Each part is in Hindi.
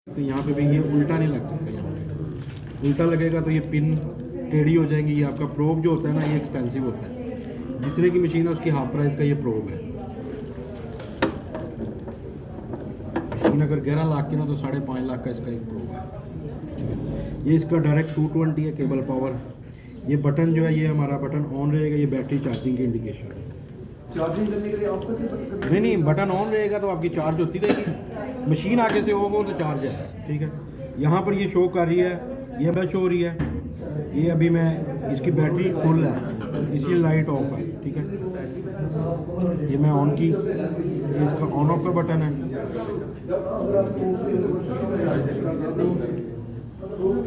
तो यहाँ पे भी ये उल्टा नहीं लग सकता। यहाँ पे उल्टा लगेगा तो ये पिन टेढ़ी हो जाएंगी। ये आपका प्रोब जो होता है ना, ये एक्सपेंसिव होता है। जितने की मशीन है उसकी हाफ प्राइस का ये प्रोब है। मशीन अगर 11 लाख की ना तो 5.5 लाख का इसका एक प्रोब है। ये इसका डायरेक्ट 220 है केबल पावर। ये बटन जो है ये हमारा बटन ऑन रहेगा, ये बैटरी चार्जिंग की इंडिकेशन है। चार्जिंग करने के लिए ऑफ करके नहीं, बटन ऑन रहेगा तो आपकी चार्ज होती रहेगी। मशीन आगे से होगा तो चार्ज है, ठीक है। यहाँ पर ये शो कर रही है, ये बस शो हो रही है। ये अभी मैं इसकी बैटरी फुल है, इसलिए लाइट ऑफ है, ठीक है। ये मैं ऑन की, ये इसका ऑन ऑफ का बटन है।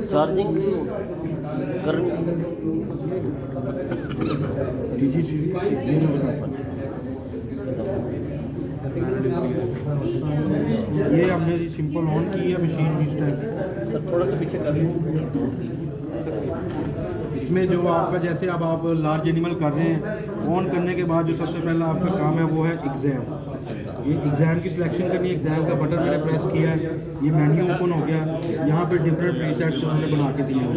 चार्जिंग कर जी ये मैं बताता ये हमने जी सिंपल ऑन की है मशीन इस टाइम। सर थोड़ा सा पीछे कर लीजिए। इसमें जो आपका जैसे अब आप लार्ज एनिमल कर रहे हैं, ऑन करने के बाद जो सबसे पहला आपका काम है वो है एग्ज़ाम। ये एग्ज़ाम की सिलेक्शन करनी है। एग्ज़ाम का बटन मैंने प्रेस किया है, ये मेन्यू ओपन हो गया। यहाँ पे डिफरेंट प्रीसेट्स उन्होंने बना के दिए हैं,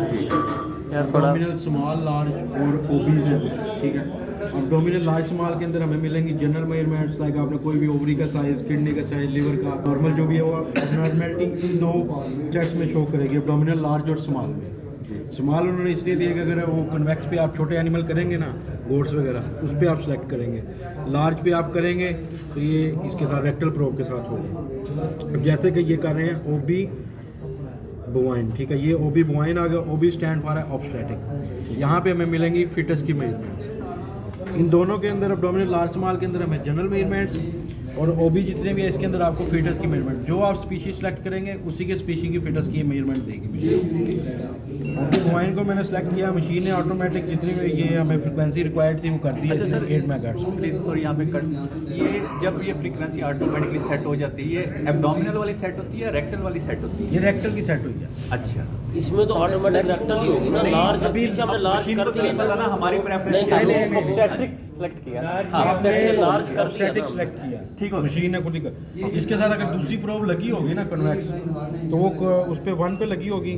एब्डोमिनल, स्मॉल, लार्ज और ओबीज है कुछ, ठीक है। एब्डोमिनल, लार्ज, स्मॉल के अंदर हमें मिलेंगी जनरल मेजरमेंट्स, लाइक आपने कोई भी ओवरी का साइज़, किडनी का साइज़, लिवर का, नॉर्मल जो भी है वो नॉर्मलिटी इन दो चेस्ट में शो करेगी, एब्डोमिनल, लार्ज और स्मॉल में। स्मॉल उन्होंने इसलिए दिया कि अगर वो कन्वेक्स पे आप छोटे एनिमल करेंगे ना, गोट्स वगैरह, उस पर आप सेलेक्ट करेंगे। लार्ज पे आप करेंगे तो ये इसके साथ रेक्टल प्रोब के साथ होगा। अब जैसे कि ये कर रहे हैं ओबी बोवाइन, ठीक है। ये ओबी बोवाइन आ गया। ओबी स्टैंड फॉर है ऑब्स्टेटिक। यहाँ पे हमें मिलेंगी फिटस की मेजरमेंट्स। इन दोनों के अंदर एब्डोमिनल, लार्ज, स्मॉल के अंदर हमें जनरल मेजरमेंट्स और ओबी जितने भी है इसके अंदर आपको फिटस की मेजरमेंट। जो आप स्पीशीज सेलेक्ट करेंगे उसी के स्पीशीज की फिटस की मेजरमेंट देगी। ओबी बोवाइन को मैंने सेलेक्ट किया, मशीन ने ऑटोमेटिक जितनी भी ये हमें फ्रिक्वेंसी रिक्वायर्ड थी वो कर दी है। अच्छा सर, 8 मेगाहर्ट्ज़। प्लीज सॉरी यहाँ पे कट। ये जब ये फ्रीक्वेंसी ऑटोमेटिकली सेट हो जाती है, ये एब्डोमिनल वाली सेट होती है, रेक्टल वाली सेट होती है? ये रेक्टल की सेट हुई है। अच्छा, इसमें तो ऑटोमेटिक रेक्टल ही होगी ना। लार्ज अभी पीछे हमने लार्ज मशीन कर को तो नहीं दिया पता ना, हमारी प्रेफरेंस नहीं, क्या है। नहीं, ऑब्स्टेट्रिक सेलेक्ट किया। आपने लार्ज कर दिया ऑब्स्टेटिक ना। सेलेक्ट किया, ठीक हो, मशीन ने खुद ही कर। इसके साथ अगर दूसरी प्रोब लगी होगी ना कन्वेक्स, तो वो उस पर 1 पे लगी होगी,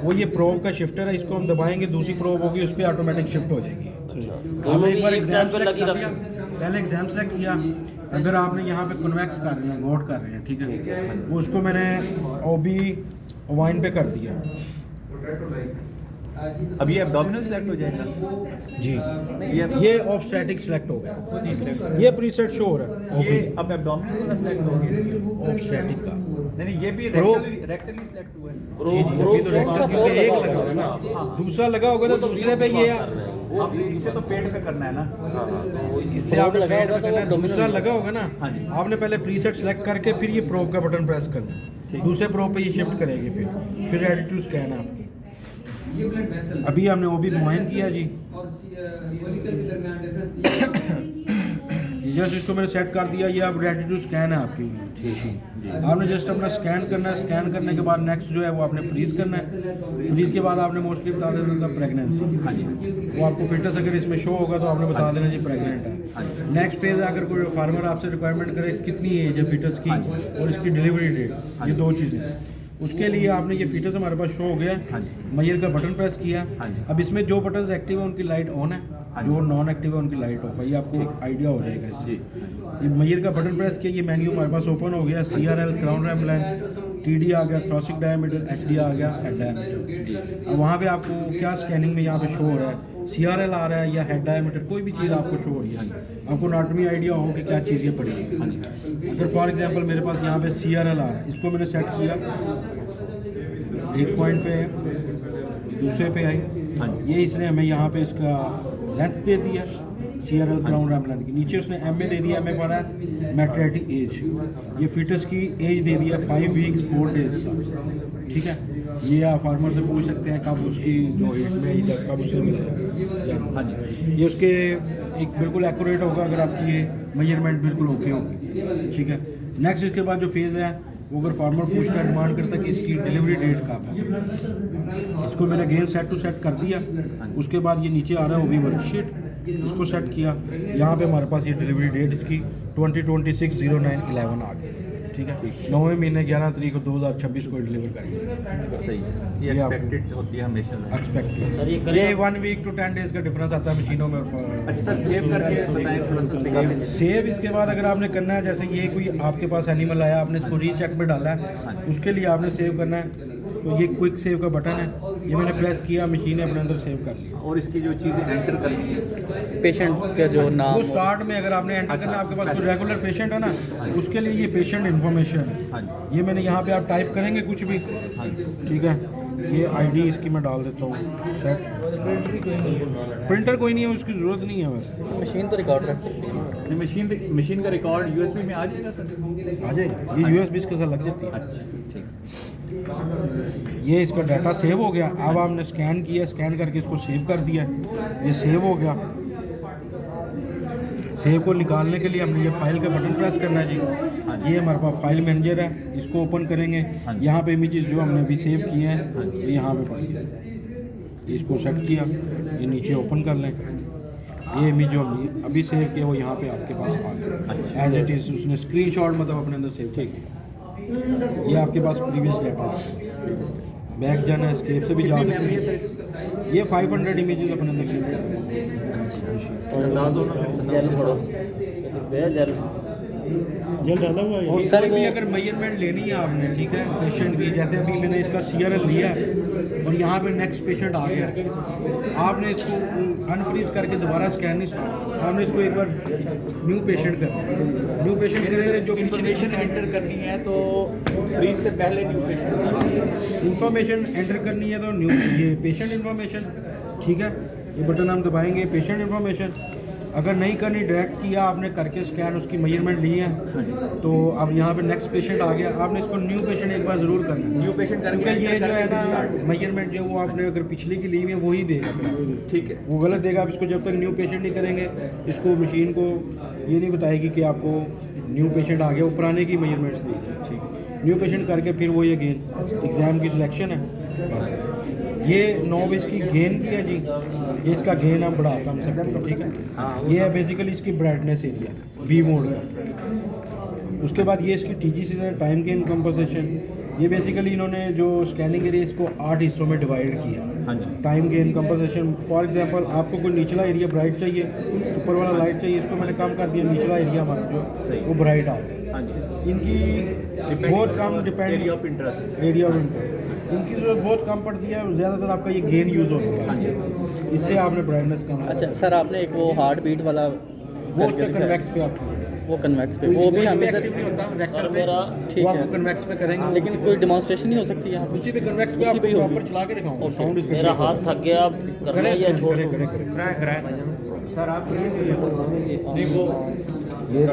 वो ये प्रोब का शिफ्टर है, इसको हम दबाएंगे, दूसरी प्रोब होगी उस पर ऑटोमेटिक शिफ्ट हो जाएगी। हमने एक बार एग्जाम सेलेक्ट कर लिया, पहले एग्जाम सेलेक्ट किया। अगर आपने यहाँ पे कन्वेक्स कर रहे हैं, गोट कर रहे हैं, ठीक है, वो उसको मैंने ओबी वाइन पे कर दिया। अब ये एब्डोमिनल सेलेक्ट हो जाएगा जी, ये ऑब्स्टेटिक सेलेक्ट हो गया। ये प्रीसेट शो हो रहा ये है अब एब्डोमिनल वाला सेलेक्ट हो गया। ऑब्स्टेटिक का। नहीं, ये भी Pro- रेक्टली सेलेक्ट हुआ है। जी जी, अभी तो रेक्टल क्योंकि एक लगा होगा ना, दूसरा लगा होगा तो दूसरे पे ये आपने इससे तो पेट पे करना है ना। इससे आपने पेट पे करना है, दूसरा लगा होगा ना, हाँ जी। आपने पहले प्रीसेट सेलेक्ट करके फिर ये प्रोब का बटन प्रेस करना है, दूसरे प्रोब पे ये शिफ्ट करेगी, फिर रेडी टू स्कैन है आपकी। अभी हमने वो भी मुआयन किया जी। जस्ट इसको मैंने सेट कर दिया, ये अब रेडी टू स्कैन है आपकी मशीन। आपने जस्ट अपना स्कैन करना है। स्कैन करने के बाद नेक्स्ट जो है वो आपने फ्रीज करना है। फ्रीज के बाद आपने मोस्टली बता देना था प्रेगनेंसी। हाँ जी, वो आपको फिटनेस अगर इसमें शो होगा तो आपने बता देना जी प्रेग्नेंट है। नेक्स्ट फेज अगर कोई फार्मर आपसे रिक्वायरमेंट करे कितनी एज है फिटस की और इसकी डिलीवरी डेट, ये 2 चीज़ें। उसके लिए आपने ये फीचर्स हमारे पास शो हो गया, मयर का बटन प्रेस किया। अब इसमें जो बटन एक्टिव है उनकी लाइट ऑन है, जो नॉन एक्टिव है उनकी लाइट ऑफ है। ये आपको आइडिया हो जाएगा इससे। ये मयर का बटन प्रेस किया, ये मेन्यू हमारे पास ओपन हो गया। CRL crown RAM length, TD आ गया, थोरैसिक डायमीटर, HD आ गया, हेड डायमीटर। अब वहाँ पे आपको क्या स्कैनिंग में यहाँ पे शो हो रहा है, CRL आ रहा है या हेड डायमीटर, कोई भी चीज़ आपको शो हो रही है। आपको एनाटॉमी आइडिया हो कि क्या चीज़ ये पड़ेगी। अगर फॉर एग्जांपल मेरे पास यहाँ पे CRL आ रहा है, इसको मैंने सेट किया, एक पॉइंट पे है, दूसरे पे आई, ये इसने हमें यहाँ पे इसका लेंथ दे दिया, CRL ग्राउंड रैम लेंथ की। नीचे उसने MA दे दिया, MA फॉर मैटरनिटी एज। ये फिटस की एज दे दिया 5 वीक्स 4 डेज का, ठीक है। ये आप फार्मर से पूछ सकते हैं कब उसकी जो हिट में कब उससे मिलेगा। हाँ जी, ये उसके एक बिल्कुल एक्यूरेट होगा अगर आपकी ये मेजरमेंट बिल्कुल ओके होगी, ठीक है। नेक्स्ट इसके बाद जो फेज़ है वो अगर फार्मर पूछता है, डिमांड करता है कि इसकी डिलीवरी डेट कब है, इसको मैंने अगेन सेट टू सेट कर दिया। उसके बाद ये नीचे आ रहा है वो भी वर्कशीट, इसको सेट किया। यहाँ पे हमारे पास ये डिलीवरी डेट इसकी 2026-09-11 आ गई। ठीक है 9वें महीने 11 तारीख को 2026 को डिलीवर करेंगे सही है, ये ये आप- एक्सपेक्टेड होती है हमेशा। सर, ये एक्सपेक्टेड करें- ये 1 वीक टू 10 डेज का डिफरेंस आता है मशीनों में और अच्छा सर, सेव करके बताएं थोड़ा सा। सेव इसके बाद अगर आपने करना है, जैसे ये कोई आपके पास एनिमल आया, आपने इसको रीचेक पे डाला है, उसके लिए आपने सेव करना है, तो ये क्विक सेव का बटन है, ये मैंने प्रेस किया, मशीन ने अपने अंदर सेव कर लिया। और इसकी जो चीज़ें एंटर करनी है, पेशेंट का जो नाम वो स्टार्ट में अगर आपने एंटर करना है, आपके पास कोई रेगुलर पेशेंट है ना, उसके लिए ये पेशेंट इन्फॉर्मेशन है। हाँ जी, ये मैंने यहाँ पे आप टाइप करेंगे कुछ भी, हाँ जी, ठीक है, ये आईडी इसकी मैं डाल देता हूँ सेट। प्रिंटर कोई नहीं है, उसकी ज़रूरत नहीं है बस, मशीन तो रिकॉर्ड रख सकती है ना। ये मशीन का रिकॉर्ड यूएसबी में आ जाएगा सर? आ जाएगा, ये USB के साथ लग जाती है। अच्छा ठीक, ये इसका डाटा सेव हो गया। अब हमने स्कैन किया, स्कैन करके इसको सेव कर दिया, ये सेव हो गया। सेव को निकालने के लिए हमने ये फाइल का बटन प्रेस करना है जी। ये हमारे पास फाइल मैनेजर है, इसको ओपन करेंगे। यहाँ पे इमेजेस जो हमने अभी सेव किए हैं ये यहाँ पे पड़ी है, इसको सेट किया, ये नीचे ओपन कर लें। ये इमेज जो हमने अभी सेव किया वो यहाँ पे आपके पास आ गया एज इट इज़, उसने स्क्रीनशॉट मतलब अपने अंदर सेव किया। ये आपके पास प्रीवियस डाटा है, बैक जाना है, एस्केप से भी जा कितनी सकते मेमोरी है सर हैं। इसकी? ये 500 इमेजेस अपने अंदर सेव किया। अंदाज हो ना जेल फोड़ो जेल और सर कोई भी वो- अगर मेजरमेंट लेनी है आपने, ठीक है, पेशेंट की, जैसे अभी मैंने इसका CRL लिया है और यहाँ पे नेक्स्ट पेशेंट आ गया, आपने इसको अनफ्रीज करके दोबारा स्कैन नहीं स्टार्ट, आपने इसको एक बार न्यू पेशेंट करना है। न्यू पेशेंट करेंगे जो इन्फॉर्मेशन एंटर करनी है तो फ्रीज से पहले न्यू पेशेंट करना है। इंफॉर्मेशन एंटर करनी है तो न्यू ये पेशेंट इन्फॉर्मेशन, ठीक है, ये बटन हम दबाएंगे, पेशेंट इन्फॉर्मेशन। अगर नहीं करनी, डायरेक्ट किया आपने करके स्कैन, उसकी मेजरमेंट ली है, तो अब यहाँ पे नेक्स्ट पेशेंट आ गया, आपने इसको न्यू पेशेंट एक बार ज़रूर करना है। न्यू पेशेंट क्योंकि करके ये जो है ना स्टार्ट। मेजरमेंट जो वो आपने अगर पिछली की ली हुई है वही देगा फिर आपको। ठीक है, वो गलत देगा। आप इसको जब तक न्यू पेशेंट नहीं करेंगे, इसको मशीन को ये नहीं बताएगी कि आपको न्यू पेशेंट आ गया, वो पुराने की मेजरमेंट्स दी जाए। ठीक है, न्यू पेशेंट करके फिर वो ये गेन एग्ज़ाम की सिलेक्शन है बस। ये 9 इसकी गेन की है जी, ये इसका गेन हम बढ़ा कम सकते हैं, ठीक है। ये है बेसिकली इसकी ब्राइटनेस एरिया बी मोड का। उसके बाद ये इसकी TGC से टाइम गेन कंपनसेशन, ये बेसिकली इन्होंने जो स्कैनिंग एरिया इसको 8 हिस्सों में डिवाइड किया। हाँ जी, time gain compensation, for example आपको कोई निचला एरिया ब्राइट चाहिए, ऊपर वाला लाइट चाहिए, इसको मैंने कम कर दिया, निचला एरिया हमारा जो सही। वो ब्राइट आ गया। हाँ जी, इनकी बहुत कम depend area of interest. Area of interest इनकी जो बहुत कम पड़ती है, ज़्यादातर आपका ये गेन यूज़ होता है, इससे आपने ब्राइटनेस कम अच्छा सर, आपने एक वो हार्ट बीट वाला वो उस करके पर दिखाया। कन्वेक्स पे आपको वो कन्वेक्स पे, वो भी हम इधर एक्टिव नहीं होता रेक्टर सर पे, मेरा ठीक वो है। आपको कन्वेक्स पे करेंगे, लेकिन कोई डेमोन्स्ट्रेशन नहीं हो सकती यहाँ पे? उसी पे कन्वेक्स पे उसी आपको पे ही होगी। प्रॉपर चला के दिखाऊंगा। Okay. साउंड इसका मेरा हाथ थक गया, अब करना करें ही है, छोड़ करें दो। करें ये ये